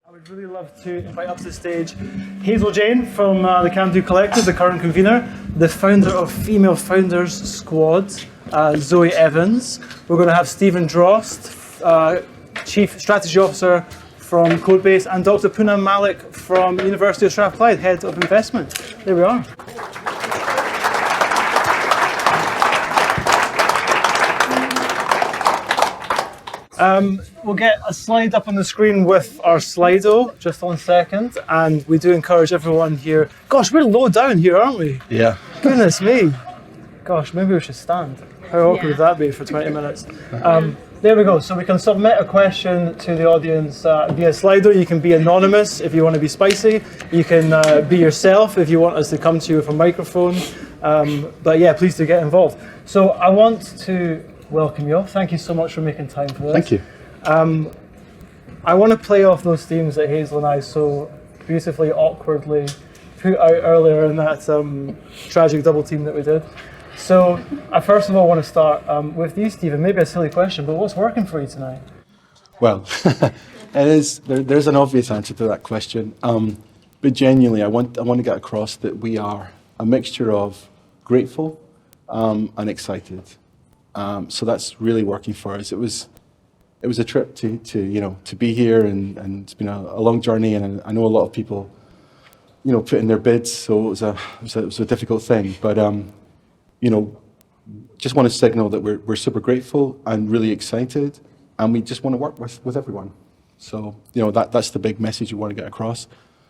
I would really love to invite up to the stage Hazel Jane from the Can Do Collective, the current convener, the founder of Female Founders Squad, Zoe Evans. We're going to have Stephen Drost, Chief Strategy Officer from CodeBase, and Dr. Poonam Malik from University of Strathclyde, Head of Investment. There we are. We'll get a slide up on the screen with our Slido, just 1 second, and we do encourage everyone here. Gosh, we're low down here, aren't we? Yeah. Goodness me. Gosh, maybe we should stand. How awkward would that be for 20 minutes? There we go. So we can submit a question to the audience via Slido. You can be anonymous if you want to be spicy. You can be yourself if you want us to come to you with a microphone. But yeah, please do get involved. So I want to welcome you all. Thank you so much for making time for this. Thank you. I want to play off those themes that Hazel and I so beautifully, awkwardly put out earlier in that tragic double team that we did. So I first of all want to start with you, Stephen. Maybe a silly question, but what's working for you tonight? Well, there's an obvious answer to that question. But genuinely, I want to get across that we are a mixture of grateful and excited. So that's really working for us. It was a trip to be here, and it's been a long journey, and I know a lot of people, put in their bids, so it was a difficult thing. But just want to signal that we're super grateful and really excited, and we just want to work with everyone. So that's the big message we want to get across.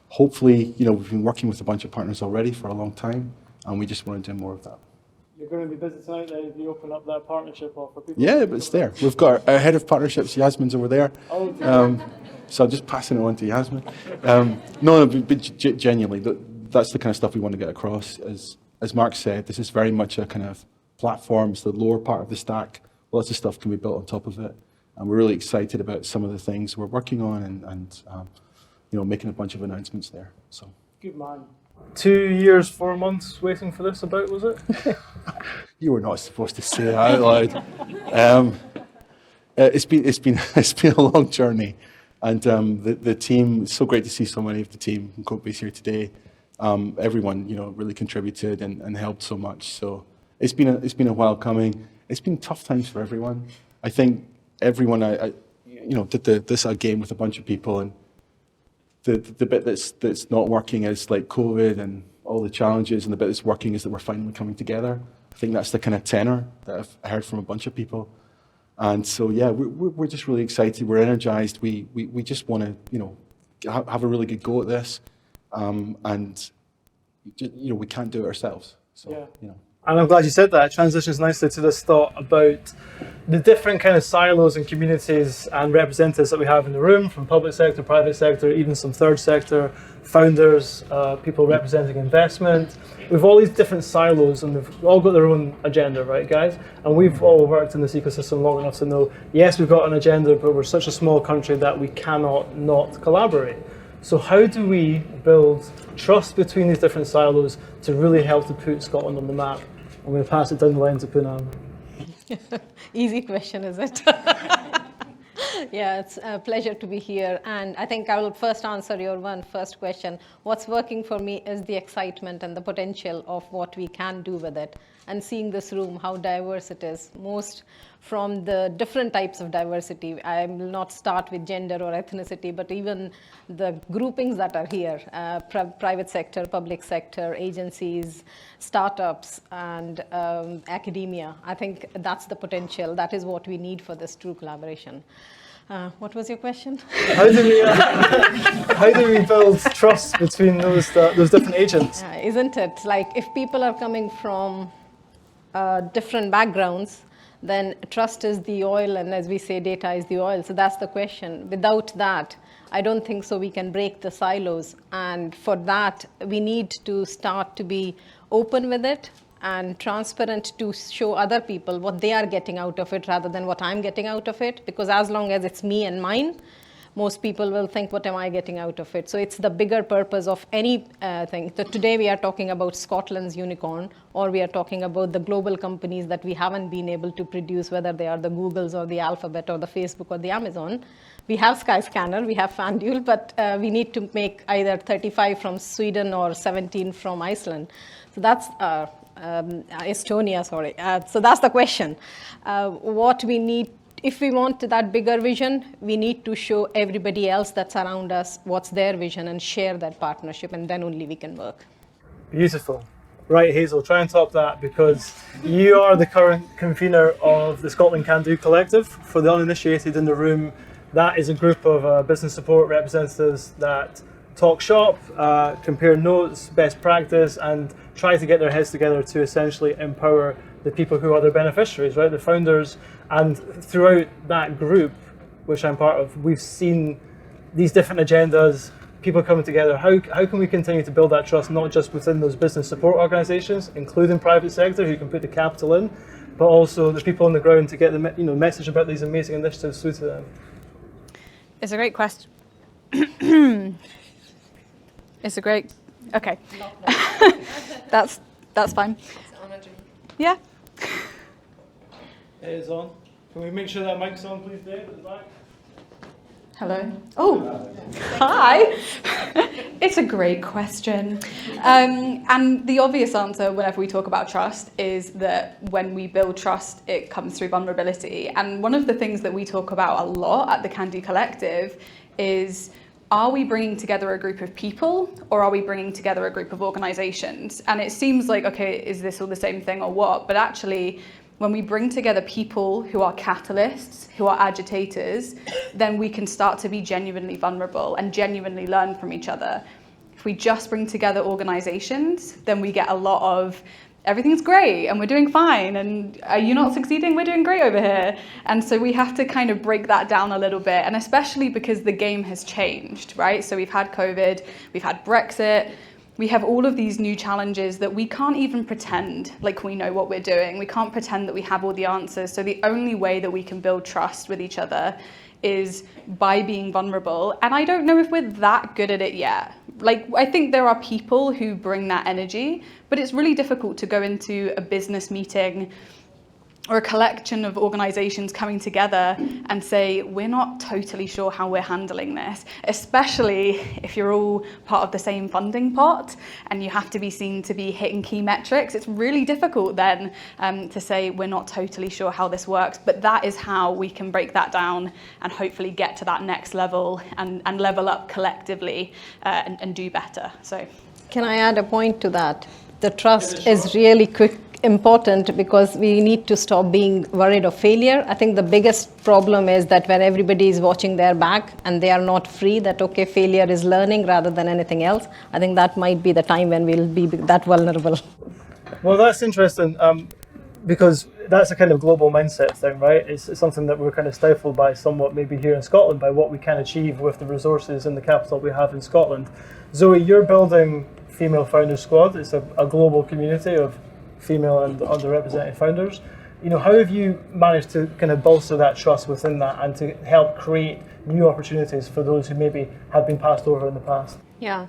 Hopefully, we've been working with a bunch of partners already for a long time, and we just want to do more of that. You're going to be busy tonight then if you open up that partnership offer. Yeah, but it's there. We've got our head of partnerships, Yasmin's over there. So I'm just passing it on to Yasmin. But genuinely, that's the kind of stuff we want to get across. As Mark said, this is very much a kind of platform. It's the lower part of the stack. Lots of stuff can be built on top of it. And we're really excited about some of the things we're working on and making a bunch of announcements there. So. Good man. 2 years, 4 months waiting for this about, was it? You were not supposed to say that out loud. It's been a long journey, and the team. It's so great to see so many of the team from CodeBase here today. Everyone, really contributed and helped so much. So it's been a while coming. It's been tough times for everyone. I think everyone did this game with a bunch of people, and the bit that's not working is like COVID and all the challenges, and the bit that's working is that we're finally coming together. I think that's the kind of tenor that I've heard from a bunch of people. And so, yeah, we're just really excited. We're energized. We just want to, have a really good go at this. And we can't do it ourselves. So, yeah. And I'm glad you said that. It transitions nicely to this thought about the different kind of silos and communities and representatives that we have in the room, from public sector, private sector, even some third sector, founders, people representing investment. We've all these different silos, and they've all got their own agenda, right, guys? And we've all worked in this ecosystem long enough to know, yes, we've got an agenda, but we're such a small country that we cannot not collaborate. So how do we build trust between these different silos to really help to put Scotland on the map? I'm going to pass it down the line to Poonam. Easy question, is it? Yeah, it's a pleasure to be here. And I think I will first answer your first question. What's working for me is the excitement and the potential of what we can do with it. And seeing this room, how diverse it is, most from the different types of diversity. I will not start with gender or ethnicity, but even the groupings that are here, private sector, public sector, agencies, startups, and academia. I think that's the potential. That is what we need for this true collaboration. What was your question? How do we build trust between those different agents? Isn't it? Like, if people are coming from different backgrounds, then trust is the oil, and as we say, data is the oil. So that's the question. Without that, I don't think so we can break the silos. And for that, we need to start to be open with it and transparent to show other people what they are getting out of it rather than what I'm getting out of it. Because as long as it's me and mine, most people will think, what am I getting out of it? So it's the bigger purpose of any thing. So today we are talking about Scotland's unicorn, or we are talking about the global companies that we haven't been able to produce, whether they are the Googles or the Alphabet or the Facebook or the Amazon. We have Skyscanner, we have FanDuel, but we need to make either 35 from Sweden or 17 from Iceland. So that's Estonia, sorry. So that's the question. What we need, if we want that bigger vision, we need to show everybody else that's around us what's their vision and share that partnership, and then only we can work. Beautiful. Right, Hazel, try and top that, because you are the current convener of the Scotland Can Do Collective. For the uninitiated in the room, that is a group of business support representatives that talk shop, compare notes, best practice, and try to get their heads together to essentially empower the people who are their beneficiaries, right? The founders. And throughout that group, which I'm part of, we've seen these different agendas, people coming together. How can we continue to build that trust, not just within those business support organizations, including private sector who can put the capital in, but also the people on the ground to get the message about these amazing initiatives through to them? It's a great question. It's a great, okay. That's fine. Yeah. It is on. Can we make sure that mic's on, please, Dave, at the back? Hello. Oh, hi. It's a great question. And the obvious answer whenever we talk about trust is that when we build trust, it comes through vulnerability. And one of the things that we talk about a lot at the Can Do Collective is, are we bringing together a group of people, or are we bringing together a group of organizations? And it seems like, okay, is this all the same thing or what? But actually, when we bring together people who are catalysts, who are agitators, then we can start to be genuinely vulnerable and genuinely learn from each other. If we just bring together organizations, then we get a lot of, everything's great and we're doing fine, and are you not succeeding? We're doing great over here. And so we have to kind of break that down a little bit, and especially because the game has changed, right? So we've had COVID, we've had Brexit, we have all of these new challenges that we can't even pretend like we know what we're doing. We can't pretend that we have all the answers. So the only way that we can build trust with each other is by being vulnerable. And I don't know if we're that good at it yet. Like, I think there are people who bring that energy, but it's really difficult to go into a business meeting or a collection of organizations coming together and say, we're not totally sure how we're handling this, especially if you're all part of the same funding pot and you have to be seen to be hitting key metrics. It's really difficult then to say, we're not totally sure how this works, but that is how we can break that down and hopefully get to that next level and level up collectively and do better. So, can I add a point to that? The trust is really important, because we need to stop being worried of failure. I think the biggest problem is that when everybody is watching their back and they are not free, that okay, failure is learning rather than anything else. I think that might be the time when we'll be that vulnerable. Well, that's interesting, because that's a kind of global mindset thing, right? It's something that we're kind of stifled by somewhat maybe here in Scotland, by what we can achieve with the resources and the capital we have in Scotland. Zoe, you're building Female Founders Squad. It's a global community of female and underrepresented founders. How have you managed to kind of bolster that trust within that and to help create new opportunities for those who maybe have been passed over in the past? Yeah.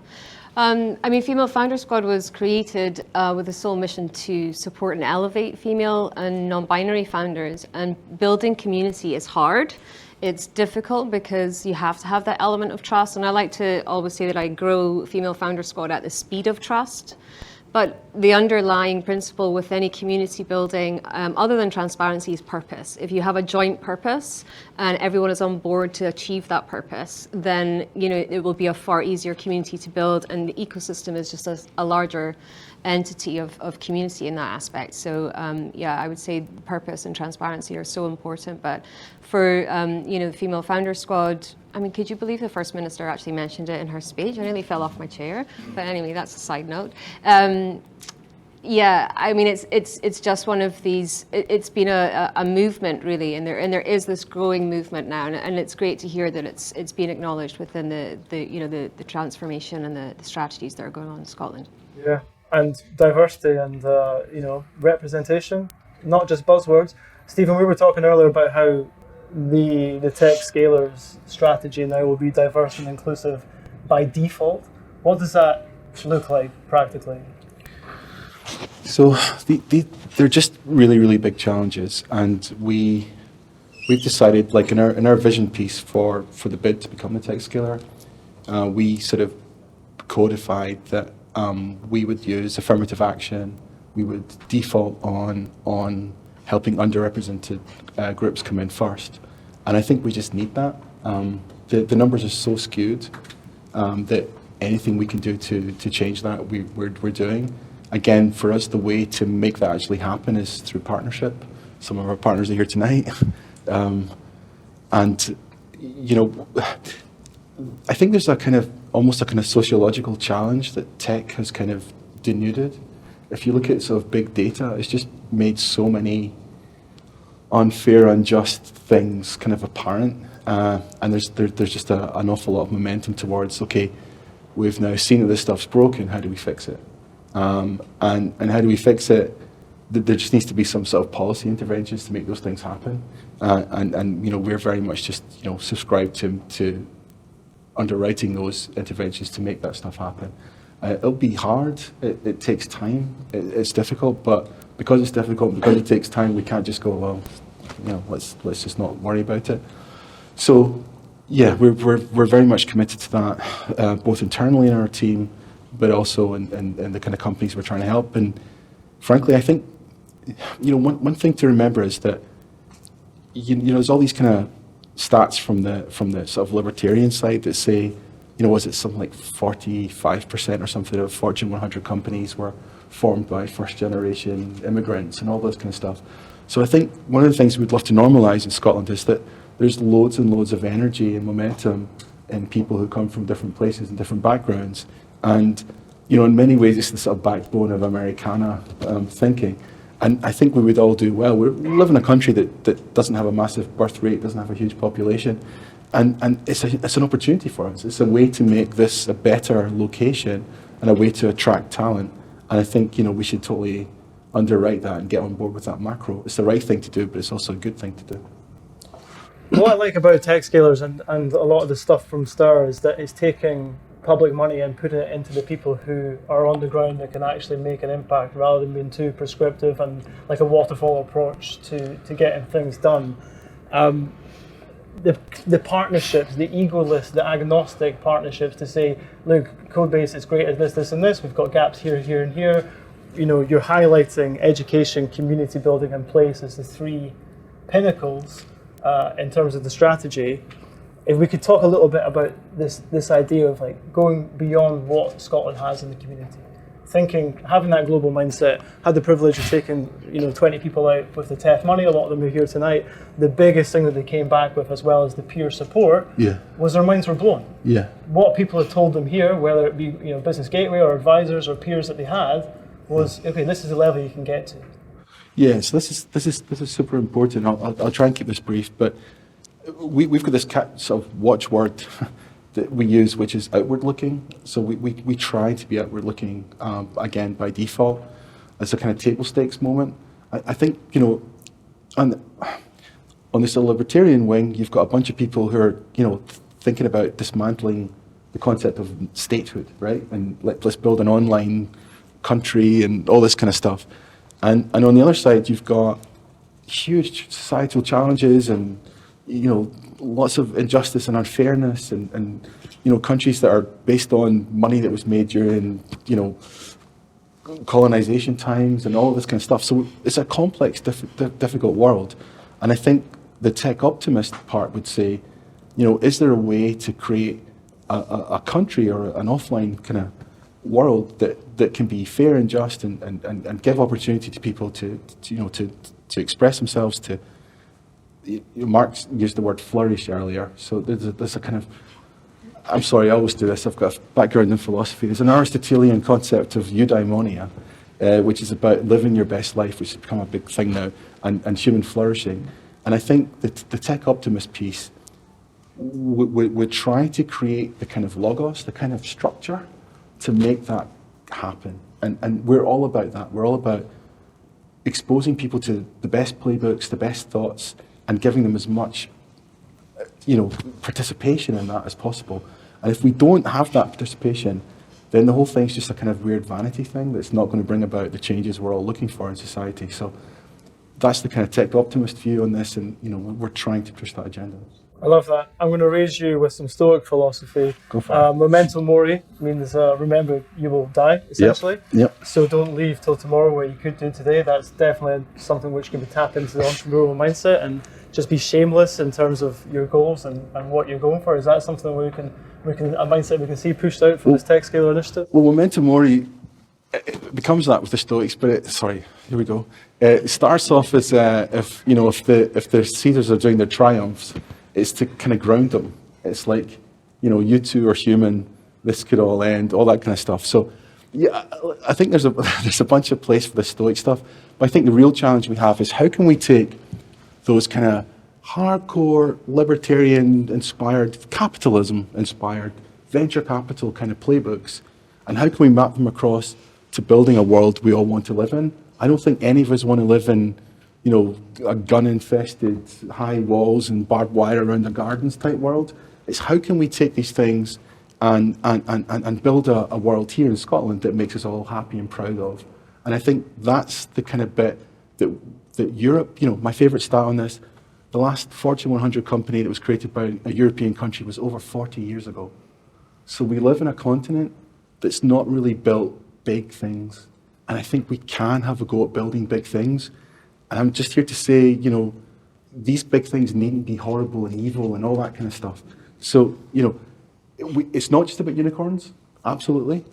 Female Founder Squad was created with the sole mission to support and elevate female and non-binary founders. And building community is hard. It's difficult because you have to have that element of trust. And I like to always say that I grow Female Founder Squad at the speed of trust. But the underlying principle with any community building, other than transparency, is purpose. If you have a joint purpose and everyone is on board to achieve that purpose, then it will be a far easier community to build, and the ecosystem is just a larger entity of community in that aspect. So I would say purpose and transparency are so important. But for the Female Founder Squad, could you believe the First Minister actually mentioned it in her speech? I nearly fell off my chair. But anyway, that's a side note. It's just one of these. It's been a movement really, and there is this growing movement now, and it's great to hear that it's being acknowledged within the transformation and the strategies that are going on in Scotland. Yeah, and diversity and representation, not just buzzwords. Stephen, we were talking earlier about how the tech scalers strategy now will be diverse and inclusive by default. What does that look like practically? So they're just really, really big challenges, and we've decided, like in our vision piece for the bid to become the tech scaler, we sort of codified that we would use affirmative action. We would default on helping underrepresented groups come in first, and I think we just need that. The numbers are so skewed that anything we can do to change that, we're doing. Again, for us, the way to make that actually happen is through partnership. Some of our partners are here tonight. And, you know, I think there's almost a kind of sociological challenge that tech has kind of denuded. If you look at sort of big data, it's just made so many unfair, unjust things kind of apparent. And there's just an awful lot of momentum towards, okay, we've now seen that this stuff's broken, how do we fix it? And how do we fix it? There just needs to be some sort of policy interventions to make those things happen. And you know, we're very much just, you know, subscribed to underwriting those interventions to make that stuff happen. It'll be hard. It takes time. It's difficult, but because it's difficult, because it takes time, we can't just go, well, you know, let's just not worry about it. So, yeah, we're very much committed to that, both internally in our team, but also in the kind of companies we're trying to help. And frankly, I think, you know, one thing to remember is that, you know, there's all these kind of stats from the sort of libertarian side that say, you know, was it something like 45% or something of Fortune 100 companies were formed by first generation immigrants and all this kind of stuff. So I think one of the things we'd love to normalize in Scotland is that there's loads and loads of energy and momentum in people who come from different places and different backgrounds. And, you know, in many ways, it's the sort of backbone of Americana thinking. And I think we would all do well. We live in a country that doesn't have a massive birth rate, doesn't have a huge population. And it's an opportunity for us. It's a way to make this a better location and a way to attract talent. And I think, you know, we should totally underwrite that and get on board with that macro. It's the right thing to do, but it's also a good thing to do. What I like about tech scalers and a lot of the stuff from STIR is that it's taking public money and putting it into the people who are on the ground that can actually make an impact, rather than being too prescriptive and like a waterfall approach to getting things done. The partnerships, the egoless, the agnostic partnerships to say, look, CodeBase is great at this, this, and this. We've got gaps here, here, and here. You know, you're highlighting education, community building, and place as the three pinnacles in terms of the strategy. If we could talk a little bit about this idea of like going beyond what Scotland has in the community, having that global mindset. Had the privilege of taking 20 people out with the TEF money. A lot of them are here tonight. The biggest thing that they came back with, as well as the peer support, was their minds were blown. What people had told them here, whether it be Business Gateway or advisors or peers that they had, was okay. This is the level you can get to. Yeah, so this is super important. I'll try and keep this brief, but we've got this sort of watchword that we use, which is outward looking. So we try to be outward looking, again, by default, as a kind of table stakes moment. I think, on this libertarian wing, you've got a bunch of people who are, thinking about dismantling the concept of statehood, right? And let's build an online country and all this kind of stuff. And on the other side, you've got huge societal challenges and, lots of injustice and unfairness and countries that are based on money that was made during, colonization times and all this kind of stuff. So it's a complex, difficult world. And I think the tech optimist part would say, is there a way to create a country or an offline kind of world that can be fair and just and give opportunity to people to express themselves, to Mark used the word flourish earlier, so there's a kind of, I'm sorry, I always do this, I've got a background in philosophy. There's an Aristotelian concept of eudaimonia, which is about living your best life, which has become a big thing now, and human flourishing. And I think the tech optimist piece would try to create the kind of logos, the kind of structure to make that happen. And we're all about that. We're all about exposing people to the best playbooks, the best thoughts, and giving them as much participation in that as possible. And if we don't have that participation, then the whole thing's just a kind of weird vanity thing that's not going to bring about the changes we're all looking for in society. So that's the kind of tech optimist view on this, and we're trying to push that agenda. I love that. I'm going to raise you with some Stoic philosophy. Go for it. Memento mori means remember you will die, essentially. Yep. So don't leave till tomorrow what you could do today. That's definitely something which can be tapped into the entrepreneurial mindset, and just be shameless in terms of your goals and what you're going for. Is that something where a mindset we can see pushed out from this tech scale initiative? Well, memento mori, it becomes that with the Stoics, but here we go. It starts off as if the Caesars are doing their triumphs, it's to kind of ground them. It's like, you two are human, this could all end, all that kind of stuff. So, yeah, I think there's a bunch of place for the Stoic stuff, but I think the real challenge we have is how can we take those kind of hardcore, libertarian-inspired, capitalism-inspired, venture capital kind of playbooks, and how can we map them across to building a world we all want to live in? I don't think any of us want to live in, a gun-infested, high walls and barbed wire around the gardens type world. It's how can we take these things and build a world here in Scotland that makes us all happy and proud of. And I think that's the kind of bit that Europe, my favourite stat on this, the last Fortune 100 company that was created by a European country was over 40 years ago. So we live in a continent that's not really built big things. And I think we can have a go at building big things. And I'm just here to say, these big things needn't be horrible and evil and all that kind of stuff. So, it's not just about unicorns, absolutely.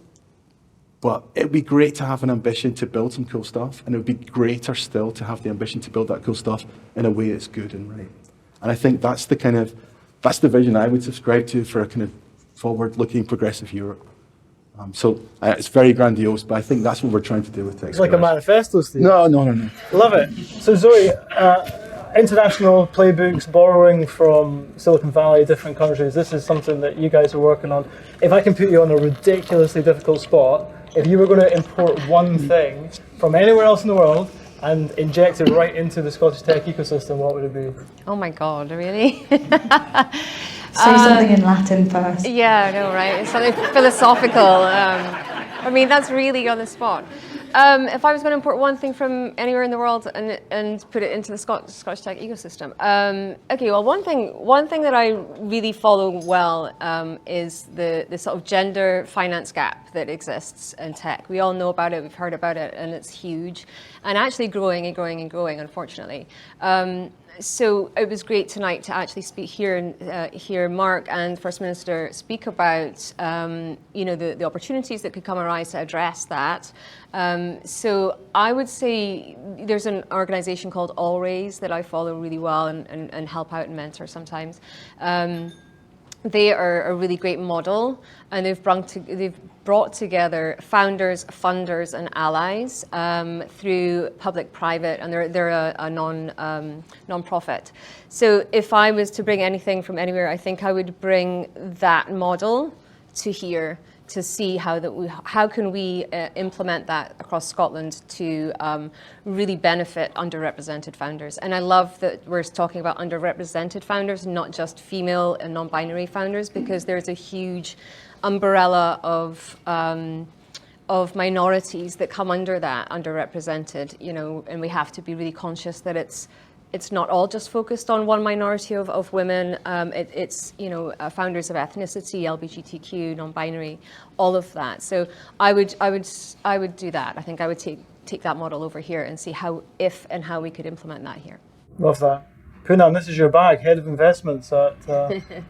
But it'd be great to have an ambition to build some cool stuff, and it would be greater still to have the ambition to build that cool stuff in a way that's good and right. And I think that's the vision I would subscribe to for a kind of forward-looking, progressive Europe. It's very grandiose, but I think that's what we're trying to do with tech. It's like a manifesto, Steve. No. Love it. So Zoe, international playbooks, borrowing from Silicon Valley, different countries, this is something that you guys are working on. If I can put you on a ridiculously difficult spot, if you were going to import one thing from anywhere else in the world and inject it right into the Scottish tech ecosystem, what would it be? Oh my God, really? Say something in Latin first. Yeah, I know, right? It's something philosophical. That's really on the spot. If I was going to import one thing from anywhere in the world and put it into the Scottish tech ecosystem, one thing that I really follow well is the sort of gender finance gap that exists in tech. We all know about it, we've heard about it, and it's huge, and actually growing and growing and growing, unfortunately. So it was great tonight to actually speak here and hear Mark and First Minister speak about the opportunities that could come arise to address that. So I would say there's an organisation called Always that I follow really well and help out and mentor sometimes. They are a really great model, and they've brought together founders, funders, and allies through public-private, and they're a non-profit. So if I was to bring anything from anywhere, I think I would bring that model to here to see how can we implement that across Scotland to really benefit underrepresented founders. And I love that we're talking about underrepresented founders, not just female and non-binary founders, because there's a huge umbrella of minorities that come under that, underrepresented, and we have to be really conscious that it's not all just focused on one minority of women. It's founders of ethnicity, LGBTQ, non-binary, all of that. So I would do that. I think I would take that model over here and see how we could implement that here. Love that. Poonam, this is your bag, Head of Investments at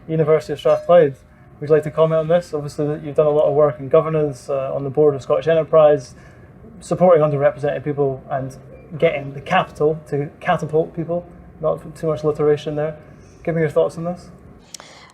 University of Strathclyde. Would you like to comment on this? Obviously, you've done a lot of work in governance, on the board of Scottish Enterprise, supporting underrepresented people and getting the capital to catapult people. Not too much alliteration there. Give me your thoughts on this.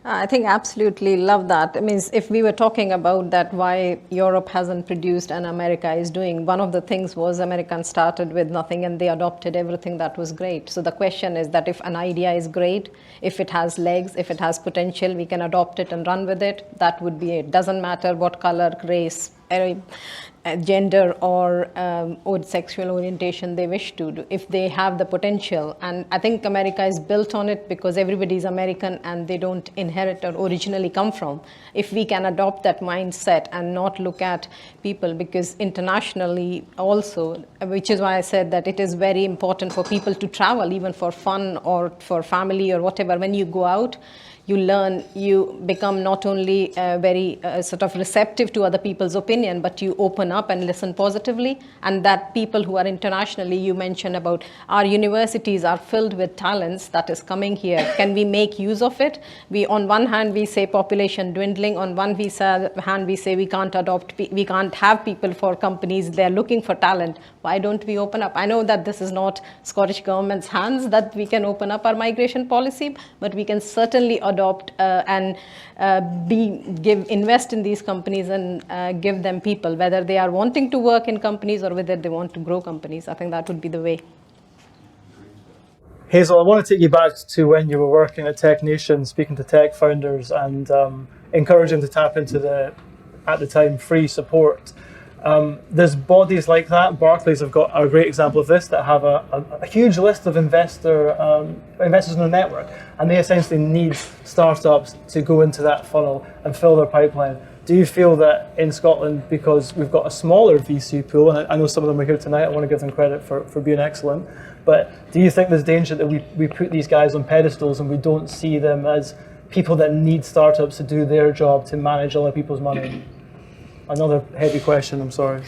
I think absolutely love that. I mean, if we were talking about that, why Europe hasn't produced and America is doing, one of the things was Americans started with nothing and they adopted everything that was great. So the question is that if an idea is great, if it has legs, if it has potential, we can adopt it and run with it. That would be it. Doesn't matter what color, race, gender or sexual orientation they wish to do, if they have the potential. And I think America is built on it because everybody is American and they don't inherit or originally come from. If we can adopt that mindset and not look at people, because internationally also, which is why I said that it is very important for people to travel, even for fun or for family or whatever. When you go out, you learn, you become not only very sort of receptive to other people's opinion, but you open up and listen positively. And that people who are internationally, you mentioned about our universities are filled with talents that is coming here. Can we make use of it? We, on one hand, we say population dwindling. On one hand, we say we can't have people for companies. They're looking for talent. Why don't we open up? I know that this is not Scottish government's hands that we can open up our migration policy, but we can certainly adopt and invest in these companies and give them people, whether they are wanting to work in companies or whether they want to grow companies. I think that would be the way. Hazel, I want to take you back to when you were working at Tech Nation, speaking to tech founders and encouraging to tap into the, at the time, free support. There's bodies like that. Barclays have got a great example of this, that have a huge list of investors in their network, and they essentially need startups to go into that funnel and fill their pipeline. Do you feel that in Scotland, because we've got a smaller VC pool, and I know some of them are here tonight, I want to give them credit for being excellent, but do you think there's danger that we put these guys on pedestals and we don't see them as people that need startups to do their job, to manage other people's money? Another heavy question, I'm sorry.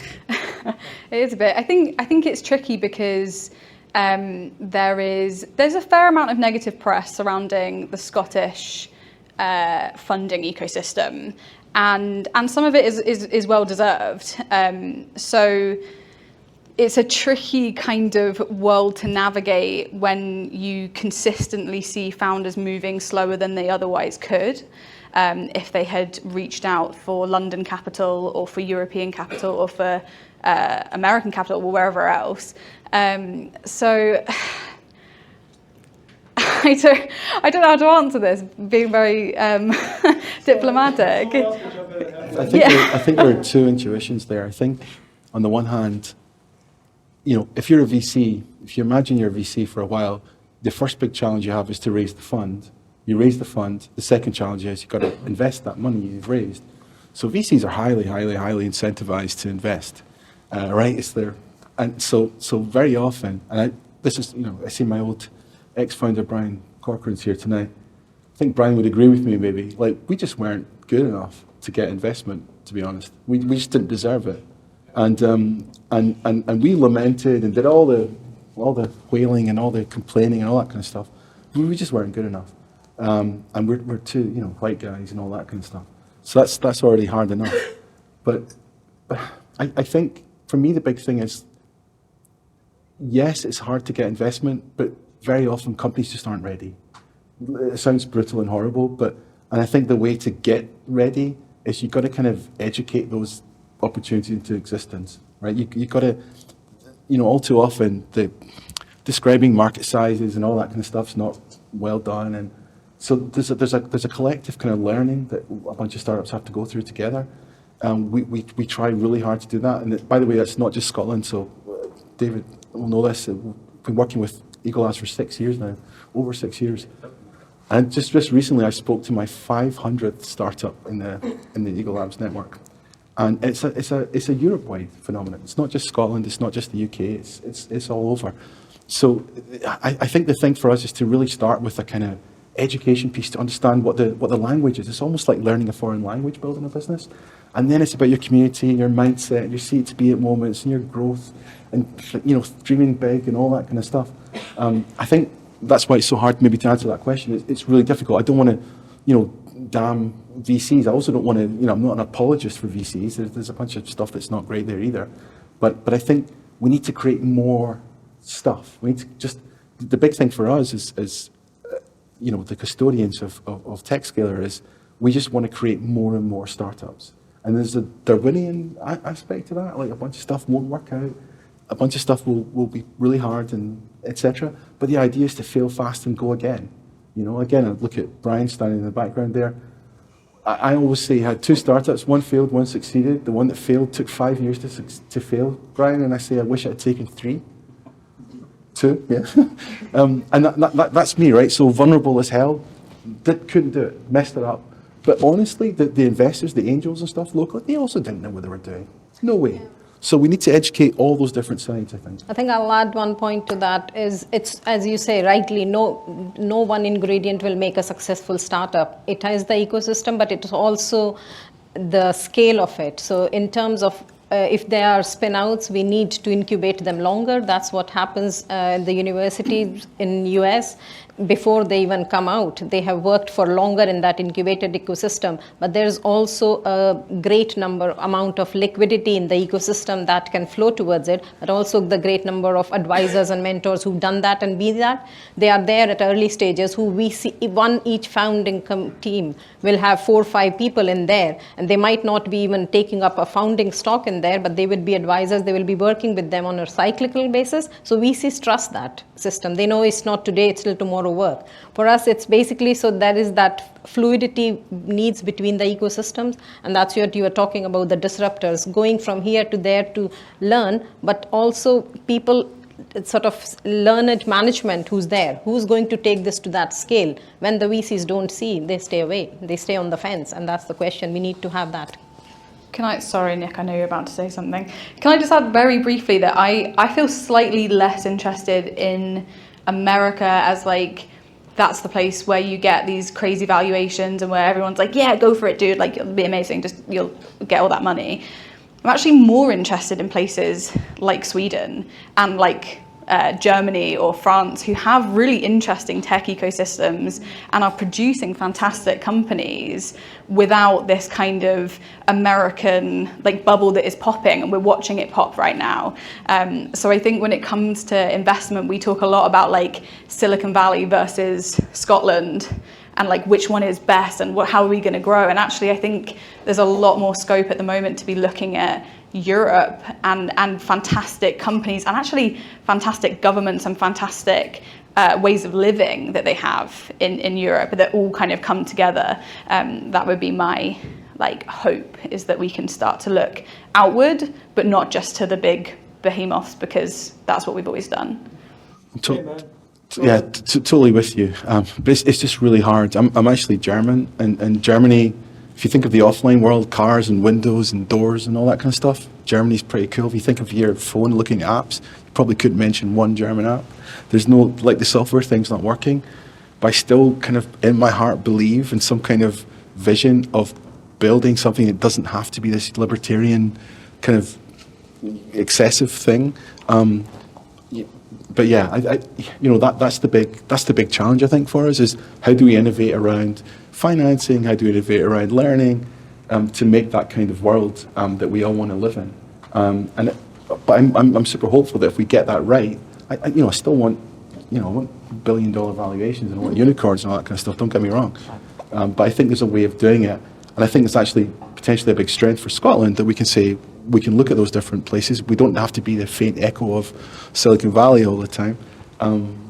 It is a bit. I think it's tricky because there's a fair amount of negative press surrounding the Scottish funding ecosystem, and some of it is well deserved. So it's a tricky kind of world to navigate when you consistently see founders moving slower than they otherwise could. If they had reached out for London capital or for European capital or for American capital or wherever else. So I don't know how to answer this, being very diplomatic. I think there are two intuitions there. I think on the one hand, if you're a VC, if you imagine you're a VC for a while, the first big challenge you have is to raise the fund. You raise the fund. The second challenge is you've got to invest that money you've raised. So VCs are highly, highly, highly incentivized to invest, right? It's there, and so very often, and I see my old ex-founder Brian Corcoran's here tonight. I think Brian would agree with me. Maybe we just weren't good enough to get investment. To be honest, we just didn't deserve it, and we lamented and did all the wailing and all the complaining and all that kind of stuff. We just weren't good enough. And we're two, white guys and all that kind of stuff. So that's already hard enough. But I think for me the big thing is, yes, it's hard to get investment, but very often companies just aren't ready. It sounds brutal and horrible, and I think the way to get ready is you've got to kind of educate those opportunities into existence, right? You've got to, all too often the describing market sizes and all that kind of stuff's not well done, and so there's a collective kind of learning that a bunch of startups have to go through together. We try really hard to do that. And by the way, that's not just Scotland. So David will know this. We've been working with Eagle Labs for 6 years now, over 6 years. And just recently, I spoke to my 500th startup in the Eagle Labs network. And it's a Europe-wide phenomenon. It's not just Scotland. It's not just the UK. It's all over. So I think the thing for us is to really start with a kind of education piece to understand what the language is. It's almost like learning a foreign language, building a business. And then it's about your community and your mindset and your seat to be at moments and your growth and dreaming big and all that kind of stuff. I think that's why it's so hard maybe to answer that question. It's really difficult. I don't want to, damn VCs. I also don't want to, I'm not an apologist for VCs. There's a bunch of stuff that's not great there either. But I think we need to create more stuff. We need to just, the big thing for us is the custodians of TechScaler is we just want to create more and more startups. And there's a Darwinian aspect to that, like a bunch of stuff won't work out, a bunch of stuff will be really hard and etc. But the idea is to fail fast and go again. Again, I look at Brian standing in the background there. I always say you had 2 startups, one failed, one succeeded. The one that failed took 5 years to fail, Brian, and I say I wish it had taken 3. 2, yeah. And that's me, right? So vulnerable as hell, couldn't do it, messed it up. But honestly, the investors, the angels and stuff locally, they also didn't know what they were doing. No way. So we need to educate all those different sides, I think. I think I'll add one point to that is it's, as you say, rightly, no one ingredient will make a successful startup. It is the ecosystem, but it's also the scale of it. So in terms of if they are spin-outs, we need to incubate them longer. That's what happens in the universities in US. Before they even come out, they have worked for longer in that incubated ecosystem. But there's also a great amount of liquidity in the ecosystem that can flow towards it, but also the great number of advisors and mentors who've done that and be that. They are there at early stages who we see, each founding team will have 4 or 5 people in there, and they might not be even taking up a founding stock in there, but they will be advisors, they will be working with them on a cyclical basis. So VCs trust that system. They know it's not today, it's till tomorrow work. For us, it's basically, so there is that fluidity needs between the ecosystems, and that's what you were talking about, the disruptors, going from here to there to learn, but also people, sort of learned management who's there, who's going to take this to that scale. When the VCs don't see, they stay away, they stay on the fence, and that's the question. We need to have that. Sorry, Nick, I know you're about to say something. Can I just add very briefly that I feel slightly less interested in America as like, that's the place where you get these crazy valuations and where everyone's like, yeah, go for it, dude, like it'll be amazing, just you'll get all that money. I'm actually more interested in places like Sweden and like Germany or France, who have really interesting tech ecosystems and are producing fantastic companies without this kind of American like bubble that is popping, and we're watching it pop right now. So I think when it comes to investment, we talk a lot about like Silicon Valley versus Scotland, and like which one is best and how are we going to grow. And actually I think there's a lot more scope at the moment to be looking at Europe and fantastic companies and actually fantastic governments and fantastic ways of living that they have in Europe that all kind of come together. That would be my like hope, is that we can start to look outward, but not just to the big behemoths, because that's what we've always done. Totally with you. But it's just really hard. I'm actually German, and Germany, if you think of the offline world, cars and windows and doors and all that kind of stuff, Germany's pretty cool. If you think of your phone looking at apps, you probably couldn't mention one German app. There's no, like the software thing's not working, but I still kind of in my heart believe in some kind of vision of building something that doesn't have to be this libertarian kind of excessive thing. But yeah, that's the big challenge I think for us, is how do we innovate around financing, how do we innovate around learning, to make that kind of world that we all want to live in. But I'm super hopeful that if we get that right, I still want, I want billion-dollar valuations and I want unicorns and all that kind of stuff. Don't get me wrong, but I think there's a way of doing it, and I think it's actually potentially a big strength for Scotland that we can say, we can look at those different places. We don't have to be the faint echo of Silicon Valley all the time,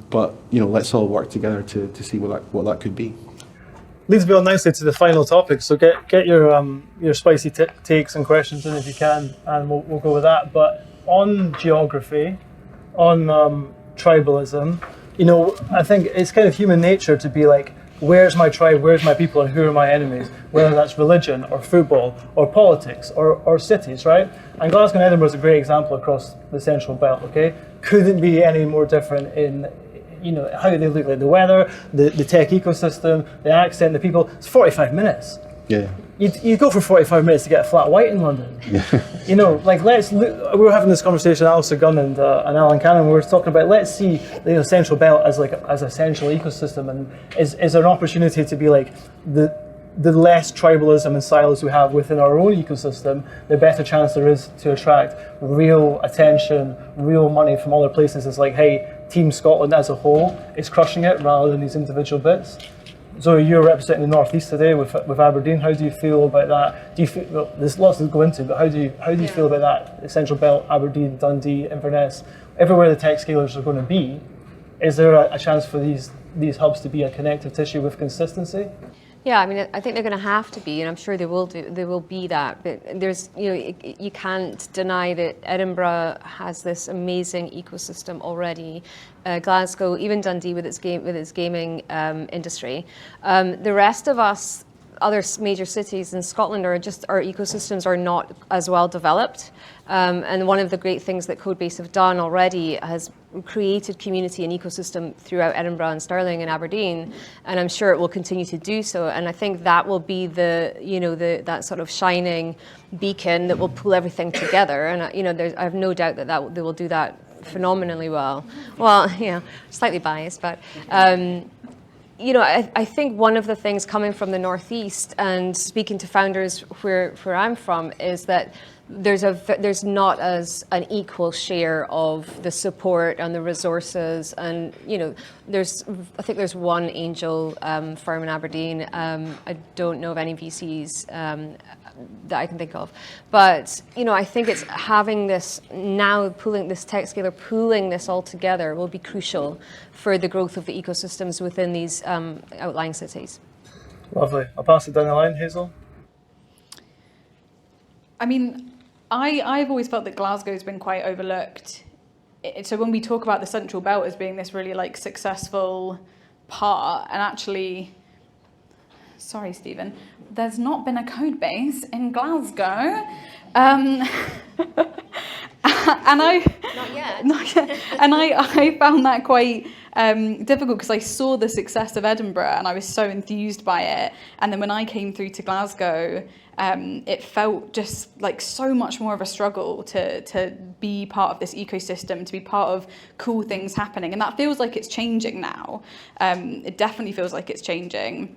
but let's all work together to see what that could be. Leads me on nicely to the final topic. So get your spicy takes and questions in if you can, and we'll go with that. But on geography, on tribalism, I think it's kind of human nature to be like, where's my tribe, where's my people, and who are my enemies? Whether that's religion or football or politics or cities, right? And Glasgow and Edinburgh is a great example across the Central Belt, okay? Couldn't be any more different in how they look, like the weather, the tech ecosystem, the accent, the people. It's 45 minutes. Yeah. You go for 45 minutes to get a flat white in London. Yeah. Let's look. We were having this conversation, Alistair Gunn and Alan Cannon. We were talking about, let's see Central Belt as a central ecosystem, and is there an opportunity to be like the less tribalism and silos we have within our own ecosystem, the better chance there is to attract real attention, real money from other places. It's like, hey, Team Scotland as a whole is crushing it rather than these individual bits. So you're representing the North East today with Aberdeen. How do you feel about that? Do you feel, well, there's lots to go into, but how do you feel about that? The Central Belt, Aberdeen, Dundee, Inverness, everywhere the tech scalers are going to be, is there a chance for these hubs to be a connective tissue with consistency? Yeah, I mean, I think they're going to have to be, and I'm sure they will do. They will be that. But there's, you can't deny that Edinburgh has this amazing ecosystem already. Glasgow, even Dundee with its gaming industry. The rest of us, other major cities in Scotland, our ecosystems are not as well developed. And one of the great things that CodeBase have done already has created community and ecosystem throughout Edinburgh and Stirling and Aberdeen, and I'm sure it will continue to do so. And I think that will be that sort of shining beacon that will pull everything together. And I have no doubt that they will do that phenomenally well. Well, slightly biased, but. I think one of the things coming from the Northeast and speaking to founders where I'm from is that there's not as an equal share of the support and the resources, and I think there's one angel firm in Aberdeen. I don't know of any VCs that I can think of, but I think it's having this now, pulling this tech scaler, pulling this all together will be crucial for the growth of the ecosystems within these outlying cities. Lovely. I'll pass it down the line, Hazel. I mean, I've always felt that Glasgow's been quite overlooked. So when we talk about the Central Belt as being this really successful part, and actually, sorry, Stephen, there's not been a CodeBase in Glasgow. And Not yet. And I found that quite difficult because I saw the success of Edinburgh and I was so enthused by it. And then when I came through to Glasgow, it felt just like so much more of a struggle to be part of this ecosystem, to be part of cool things happening. And that feels like it's changing now. It definitely feels like it's changing.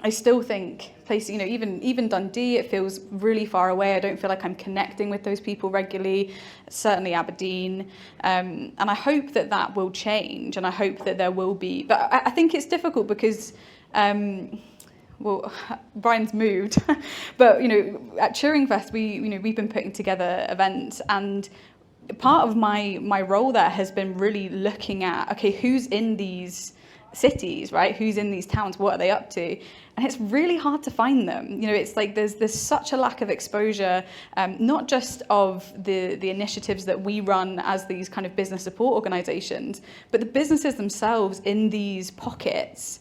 I still think even Dundee, it feels really far away. I don't feel like I'm connecting with those people regularly, certainly Aberdeen. And I hope that will change, and I hope that there will be. But I think it's difficult because, Brian's moved. But, at Turing Fest, we've been putting together events, and part of my role there has been really looking at, okay, who's in these cities, right? Who's in these towns? What are they up to? And it's really hard to find them. It's like there's such a lack of exposure, not just of the initiatives that we run as these kind of business support organizations, but the businesses themselves in these pockets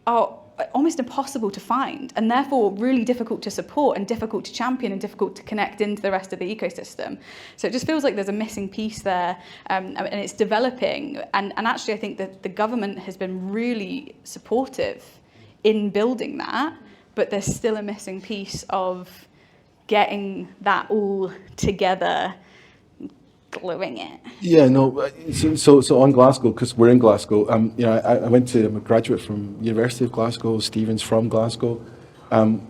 are almost impossible to find, and therefore really difficult to support and difficult to champion and difficult to connect into the rest of the ecosystem. So it just feels like there's a missing piece there, and it's developing. And actually, I think that the government has been really supportive in building that, but there's still a missing piece of getting that all together, gluing it. Yeah, no. So on Glasgow, because we're in Glasgow. I'm a graduate from University of Glasgow. Stephen's from Glasgow.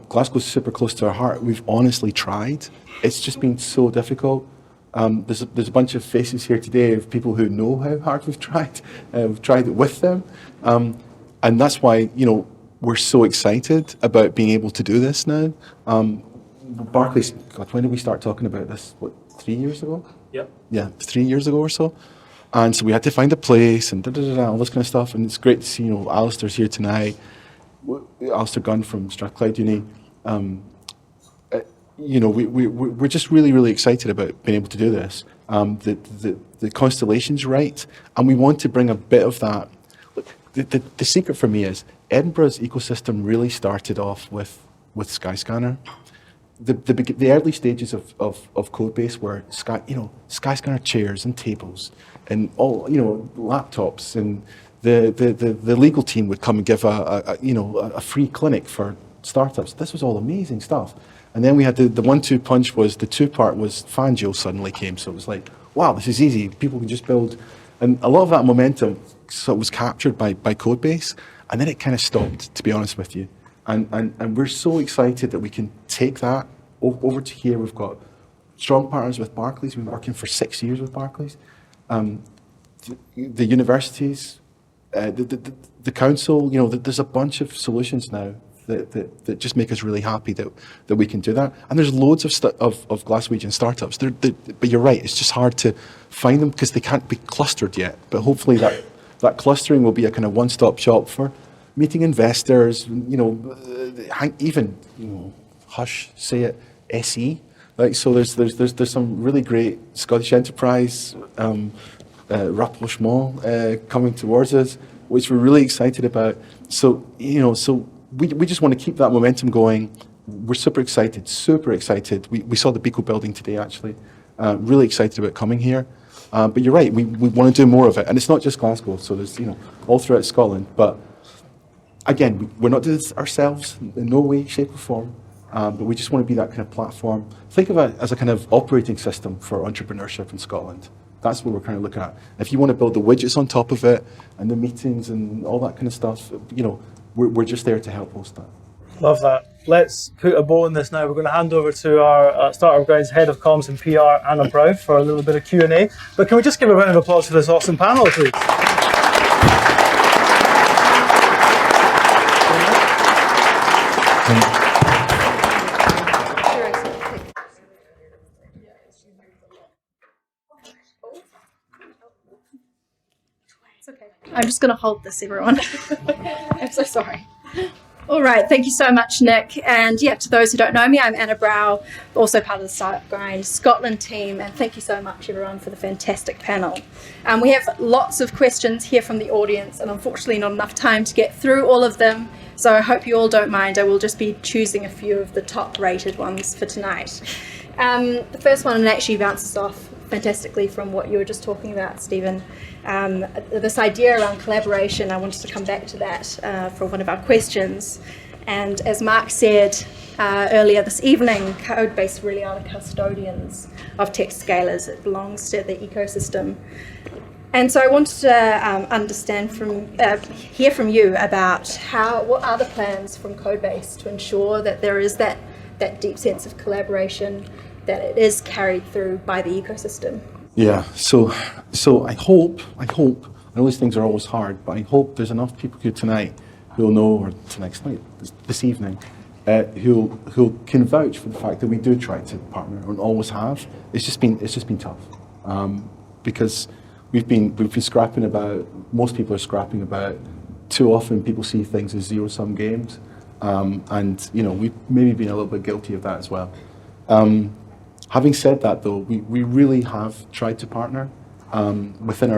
Glasgow's super close to our heart. We've honestly tried. It's just been so difficult. There's a bunch of faces here today of people who know how hard we've tried. We've tried it with them, and that's why we're so excited about being able to do this now. Barclays. God, when did we start talking about this? 3 years ago? Yep. Yeah, 3 years ago or so. And so we had to find a place and all this kind of stuff. And it's great to see, Alistair's here tonight. Alistair Gunn from Strathclyde Uni. We're just really, really excited about being able to do this. The constellation's right. And we want to bring a bit of that. Look, the secret for me is Edinburgh's ecosystem really started off with Skyscanner. The early stages of CodeBase were Skyscanner chairs and tables and all laptops, and the legal team would come and give a free clinic for startups. This was all amazing stuff. And then we had the 1-2 punch was the two-part was Fangio suddenly came, so it was like, wow, this is easy. People can just build, and a lot of that momentum was captured by CodeBase, and then it kind of stopped, to be honest with you. And we're so excited that we can take that over to here. We've got strong partners with Barclays. We've been working for 6 years with Barclays. The universities, the council, there's a bunch of solutions now that just make us really happy that we can do that. And there's loads of Glaswegian startups. But you're right, it's just hard to find them because they can't be clustered yet. But hopefully that clustering will be a kind of one-stop shop for meeting investors, even hush, say it, SE. Like, so there's some really great Scottish enterprise rapprochement coming towards us, which we're really excited about. So we just want to keep that momentum going. We're super excited. We saw the Beacle building today, actually. Really excited about coming here. But you're right, we want to do more of it. And it's not just Glasgow, so there's, all throughout Scotland. But again, we're not doing this ourselves in no way, shape or form. But we just want to be that kind of platform. Think of it as a kind of operating system for entrepreneurship in Scotland. That's what we're kind of looking at. If you want to build the widgets on top of it and the meetings and all that kind of stuff, we're just there to help host that. Love that. Let's put a bow on this now. We're going to hand over to our Startup Guide's Head of Comms and PR, Anna Brow, for a little bit of Q&A. But can we just give a round of applause for this awesome panel, please? I'm just going to hold this, everyone. I'm so sorry. All right, thank you so much, Nick. And yeah, to those who don't know me, I'm Anna Brow, also part of the Startup Grind Scotland team. And thank you so much, everyone, for the fantastic panel. We have lots of questions here from the audience, and unfortunately not enough time to get through all of them. So I hope you all don't mind. I will just be choosing a few of the top-rated ones for tonight. The first one actually bounces off fantastically from what you were just talking about, Stephen. This idea around collaboration, I wanted to come back to that for one of our questions. And as Mark said earlier this evening, CodeBase really are the custodians of text scalers. It belongs to the ecosystem. And so I wanted to hear from you about what are the plans from CodeBase to ensure that there is that deep sense of collaboration, that it is carried through by the ecosystem. Yeah, so I hope, I know these things are always hard, but I hope there's enough people here tonight who'll know, or tonight's night, this evening, who can vouch for the fact that we do try to partner and always have. It's just been tough, because we've been scrapping about. Most people are scrapping about. Too often, people see things as zero-sum games, and we've maybe been a little bit guilty of that as well. Having said that, though, we really have tried to partner within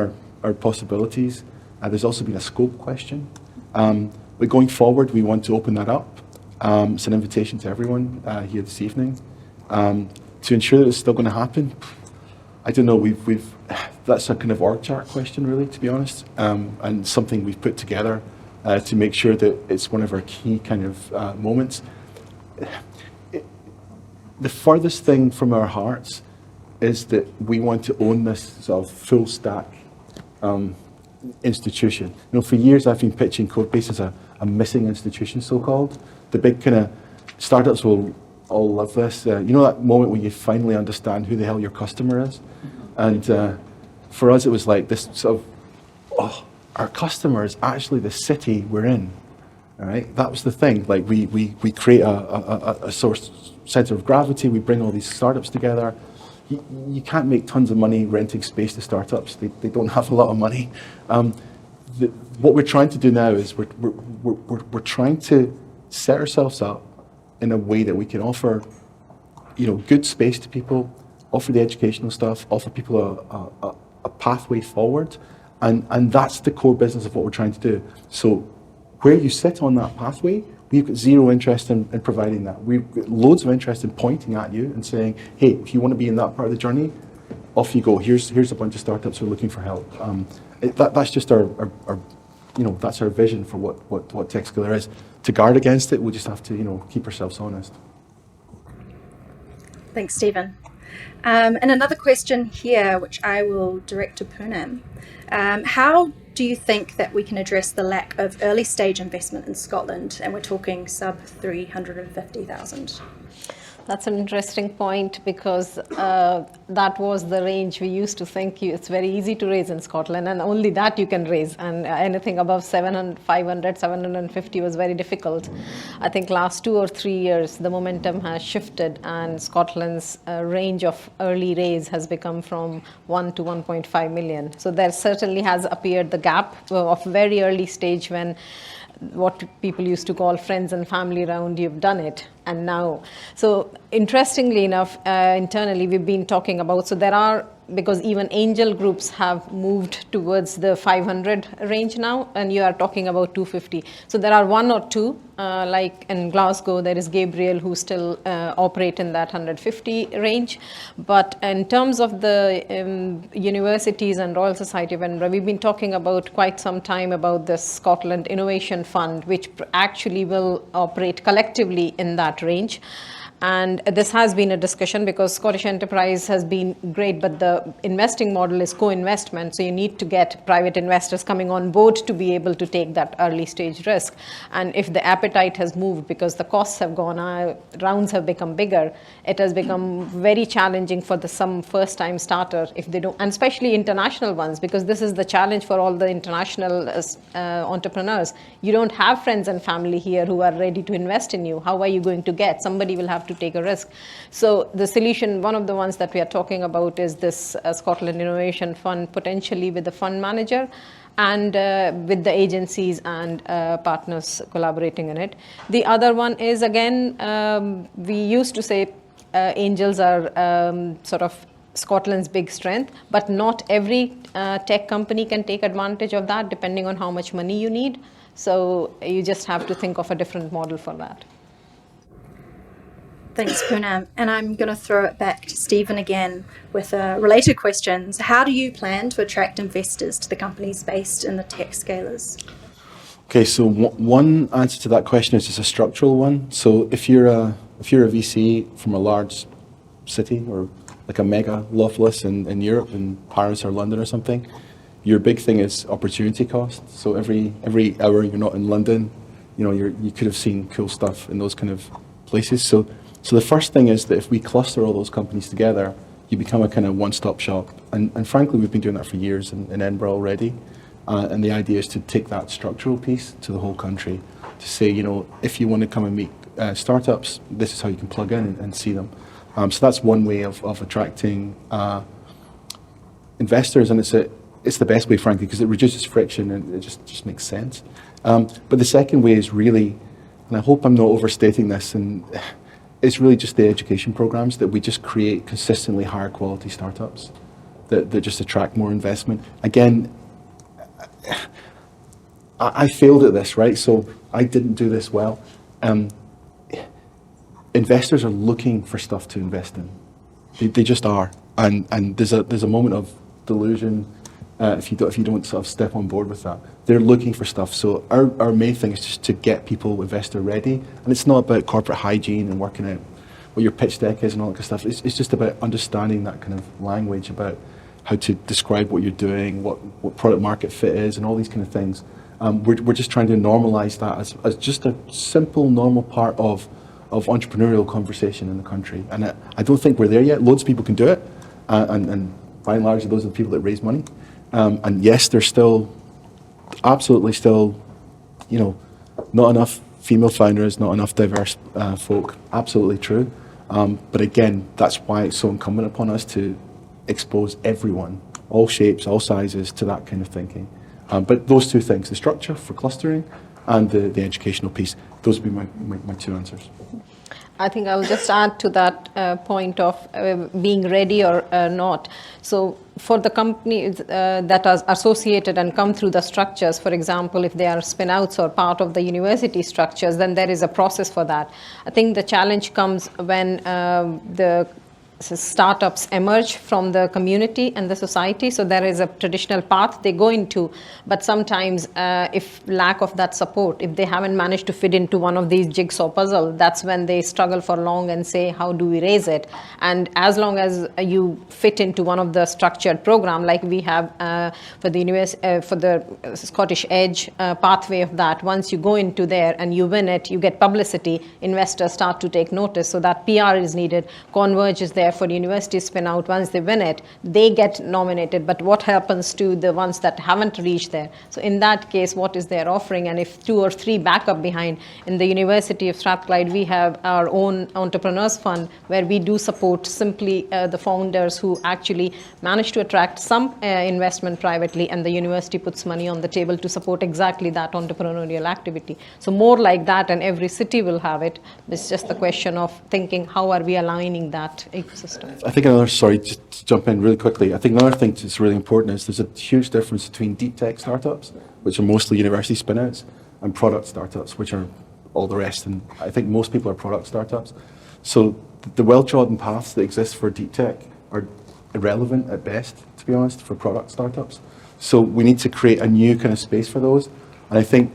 our possibilities. There's also been a scope question. But going forward, we want to open that up. It's an invitation to everyone here this evening to ensure that it's still going to happen. I don't know. That's a kind of org chart question, really, to be honest, and something we've put together to make sure that it's one of our key kind of moments. The furthest thing from our hearts is that we want to own this sort of full stack institution. For years I've been pitching CodeBase as a missing institution, so-called. The big kind of startups will all love this. That moment when you finally understand who the hell your customer is. And for us it was like this sort of, our customer is actually the city we're in. All right, that was the thing. Like we create a source center of gravity. We bring all these startups together. You can't make tons of money renting space to startups. They don't have a lot of money. What we're trying to do now is we're trying to set ourselves up in a way that we can offer, good space to people, offer the educational stuff, offer people a pathway forward, and that's the core business of what we're trying to do. So where you sit on that pathway, we've got zero interest in providing that. We've got loads of interest in pointing at you and saying, hey, if you want to be in that part of the journey, off you go. Here's a bunch of startups who are looking for help. That's just our that's our vision for what TechScaler is. To guard against it, we just have to keep ourselves honest. Thanks, Stephen. And another question here, which I will direct to Poonam. How do you think that we can address the lack of early stage investment in Scotland? And we're talking sub 350,000. That's an interesting point, because that was the range we used to think it's very easy to raise in Scotland, and only that you can raise, and anything above 500, 750 was very difficult. I think last 2 or 3 years the momentum has shifted, and Scotland's range of early raise has become from 1 to 1.5 million. So there certainly has appeared the gap of very early stage when what people used to call friends and family round, you've done it, and now. So interestingly enough, internally we've been talking about, so there are, because even angel groups have moved towards the 500 range now, and you are talking about 250. So there are one or two, like in Glasgow, there is Gabriel who still operate in that 150 range. But in terms of the universities and Royal Society of Edinburgh, we've been talking about quite some time about the Scotland Innovation Fund, which actually will operate collectively in that range. And this has been a discussion because Scottish Enterprise has been great, but the investing model is co-investment. So you need to get private investors coming on board to be able to take that early stage risk. And if the appetite has moved because the costs have gone up, rounds have become bigger, it has become very challenging for some first-time starter if they don't, and especially international ones, because this is the challenge for all the international entrepreneurs. You don't have friends and family here who are ready to invest in you. How are you going to get? Somebody will have to take a risk. So the solution, one of the ones that we are talking about is this Scotland Innovation Fund, potentially with the fund manager and with the agencies and partners collaborating in it. The other one is, again, we used to say angels are sort of Scotland's big strength, but not every tech company can take advantage of that depending on how much money you need. So you just have to think of a different model for that. Thanks, Poonam. And I'm going to throw it back to Stephen again with related questions. How do you plan to attract investors to the companies based in the tech scalers? Okay, so one answer to that question is just a structural one. So if you're a VC from a large city or like a mega Loftless in Europe, in Paris or London or something, your big thing is opportunity cost. So every hour you're not in London, you could have seen cool stuff in those kind of places. So the first thing is that if we cluster all those companies together, you become a kind of one-stop shop. And frankly, we've been doing that for years in Edinburgh already. And the idea is to take that structural piece to the whole country, to say, if you want to come and meet startups, this is how you can plug in and see them. So that's one way of attracting investors, and it's the best way, frankly, because it reduces friction and it just makes sense. But the second way is really, and I hope I'm not overstating this, and it's really just the education programs that we just create consistently higher quality startups that just attract more investment. Again, I failed at this, right? So I didn't do this well. Investors are looking for stuff to invest in. They just are, and there's a moment of delusion if you don't sort of step on board with that. They're looking for stuff. So our main thing is just to get people investor ready, and it's not about corporate hygiene and working out what your pitch deck is and all that kind of stuff. It's just about understanding that kind of language about how to describe what you're doing, what product market fit is, and all these kind of things. We're just trying to normalize that as just a simple, normal part of entrepreneurial conversation in the country. And I don't think we're there yet. Loads of people can do it, and by and large, those are the people that raise money. And yes, there's absolutely still, not enough female founders, not enough diverse folk. Absolutely true. But again, that's why it's so incumbent upon us to expose everyone, all shapes, all sizes, to that kind of thinking. But those two things, the structure for clustering and the educational piece, those would be my two answers. I think I'll just add to that point of being ready or not. So for the companies that are associated and come through the structures, for example, if they are spin-outs or part of the university structures, then there is a process for that. I think the challenge comes when the startups emerge from the community and the society. So there is a traditional path they go into, but sometimes if lack of that support, if they haven't managed to fit into one of these jigsaw puzzle, that's when they struggle for long and say, how do we raise it? And as long as you fit into one of the structured program, like we have for the Scottish Edge pathway of that, once you go into there and you win it, you get publicity, investors start to take notice. So that PR is needed. Converge is there there for university spin out. Once they win it, they get nominated. But what happens to the ones that haven't reached there? So in that case, what is their offering? And if 2 or 3 back up behind, in the University of Strathclyde, we have our own entrepreneurs fund where we do support simply the founders who actually manage to attract some investment privately, and the university puts money on the table to support exactly that entrepreneurial activity. So more like that, and every city will have it. It's just the question of thinking, how are we aligning that ecosystem? I think sorry, just to jump in really quickly, I think another thing that's really important is there's a huge difference between deep tech startups, which are mostly university spin-outs, and product startups, which are all the rest. And I think most people are product startups. So the well-trodden paths that exist for deep tech are irrelevant at best, to be honest, for product startups. So we need to create a new kind of space for those. And I think,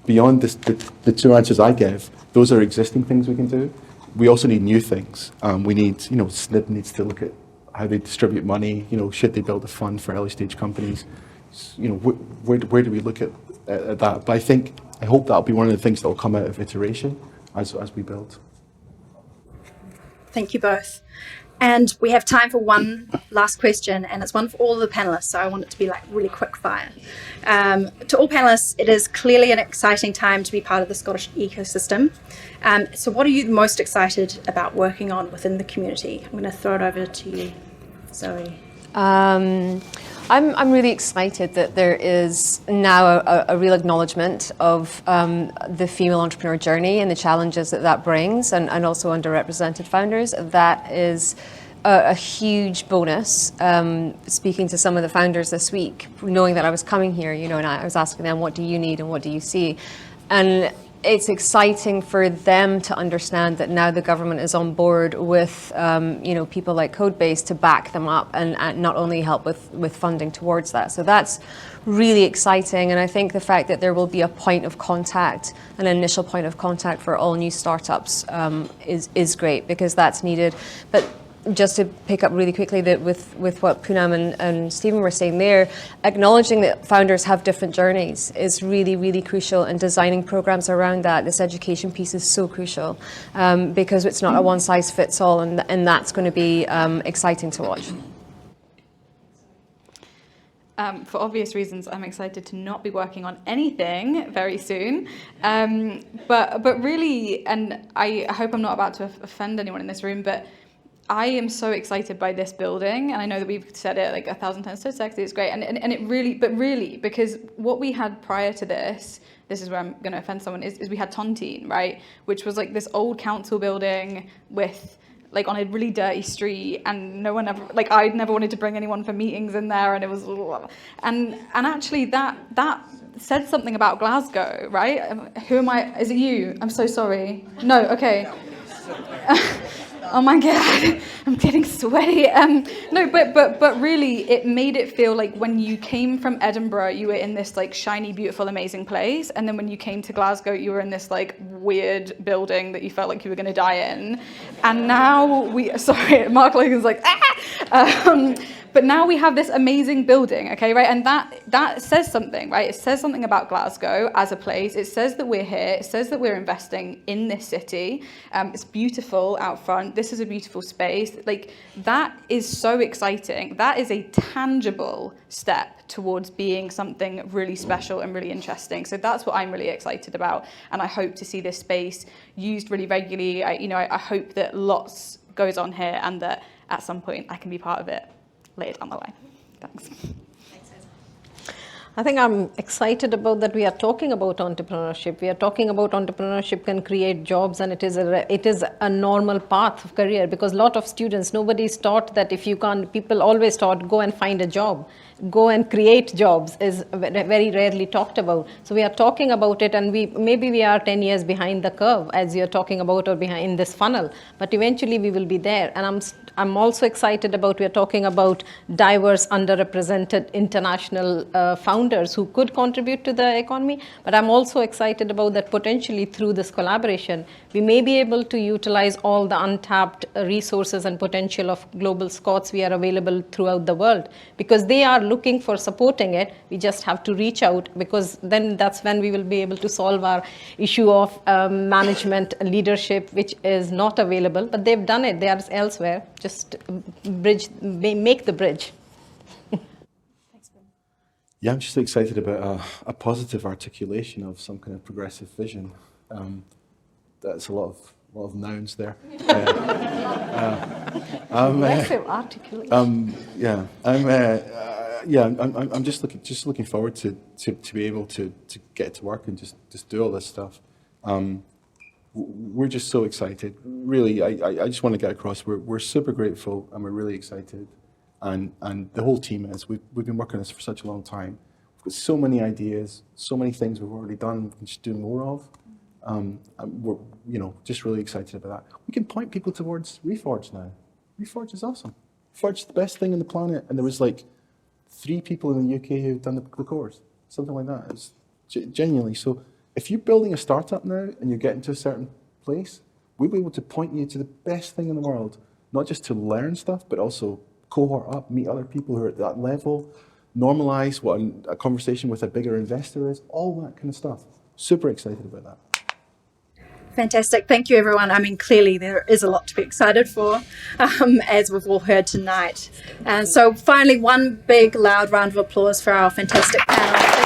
beyond this, the 2 answers I gave, those are existing things we can do. We also need new things. We need, SNIB needs to look at how they distribute money. Should they build a fund for early stage companies? Where do we look at that? But I hope that'll be one of the things that will come out of iteration as we build. Thank you both. And we have time for one last question, and it's one for all of the panelists, so I want it to be like really quick fire. To all panelists, it is clearly an exciting time to be part of the Scottish ecosystem. So what are you most excited about working on within the community? I'm going to throw it over to you, Zoe. I'm really excited that there is now a real acknowledgement of the female entrepreneur journey and the challenges that brings, and also underrepresented founders. That is a huge bonus. Speaking to some of the founders this week, knowing that I was coming here, and I was asking them, what do you need and what do you see? And it's exciting for them to understand that now the government is on board with people like CodeBase to back them up and not only help with funding towards that. So that's really exciting, and I think the fact that there will be a point of contact, an initial point of contact for all new startups is great, because that's needed. But just to pick up really quickly that with what Poonam and Stephen were saying there, acknowledging that founders have different journeys is really, really crucial, and designing programs around that. This education piece is so crucial because it's not a one-size-fits-all, and that's going to be exciting to watch. For obvious reasons, I'm excited to not be working on anything very soon. But really, and I hope I'm not about to offend anyone in this room, but I am so excited by this building, and I know that we've said it like 1,000 times, so sexy, it's great, and it really, because what we had prior to this is where I'm going to offend someone, is we had Tontine, right, which was like this old council building with, like, on a really dirty street, and no one ever, like, I'd never wanted to bring anyone for meetings in there, and it was, and actually that said something about Glasgow, right? Who am I? Is it you? I'm so sorry. No, okay. Oh my God, I'm getting sweaty. No, but really, it made it feel like when you came from Edinburgh, you were in this like shiny, beautiful, amazing place, and then when you came to Glasgow, you were in this like weird building that you felt like you were going to die in. And now Mark Logan's like, ah! But now we have this amazing building, okay, right? And that says something, right? It says something about Glasgow as a place. It says that we're here. It says that we're investing in this city. It's beautiful out front. This is a beautiful space. Like, that is so exciting. That is a tangible step towards being something really special and really interesting. So that's what I'm really excited about. And I hope to see this space used really regularly. I hope that lots goes on here, and that at some point I can be part of it later down the line. Thanks. I think I'm excited about that we are talking about entrepreneurship. We are talking about entrepreneurship can create jobs, and it is a normal path of career, because a lot of students, nobody's taught that if you can't, people always taught go and find a job. Go and create jobs is very rarely talked about. So we are talking about it, and maybe we are 10 years behind the curve, as you're talking about, or behind in this funnel, but eventually we will be there. And I'm also excited about, we're talking about diverse, underrepresented international founders who could contribute to the economy, but I'm also excited about that potentially through this collaboration, we may be able to utilize all the untapped resources and potential of global Scots we are available throughout the world, because they are looking for supporting it, we just have to reach out, because then that's when we will be able to solve our issue of management and leadership, which is not available. But they've done it. They are elsewhere. Just make the bridge. Yeah, I'm just excited about a positive articulation of some kind of progressive vision. That's a lot of nouns there. Progressive articulation. I'm just looking forward to be able to get to work and just do all this stuff. We're just so excited. Really, I just want to get across. We're super grateful and we're really excited. And the whole team is. We've been working on this for such a long time. We've got so many ideas, so many things we've already done, we can just do more of. And we're just really excited about that. We can point people towards Reforge now. Reforge is awesome. Reforge is the best thing on the planet, and there was like 3 people in the UK who've done the course, something like that. It's genuinely. So if you're building a startup now and you're getting to a certain place, we'll be able to point you to the best thing in the world, not just to learn stuff, but also cohort up, meet other people who are at that level, normalize what a conversation with a bigger investor is, all that kind of stuff. Super excited about that. Fantastic. Thank you, everyone. I mean, clearly there is a lot to be excited for, as we've all heard tonight. And so finally, one big loud round of applause for our fantastic panel.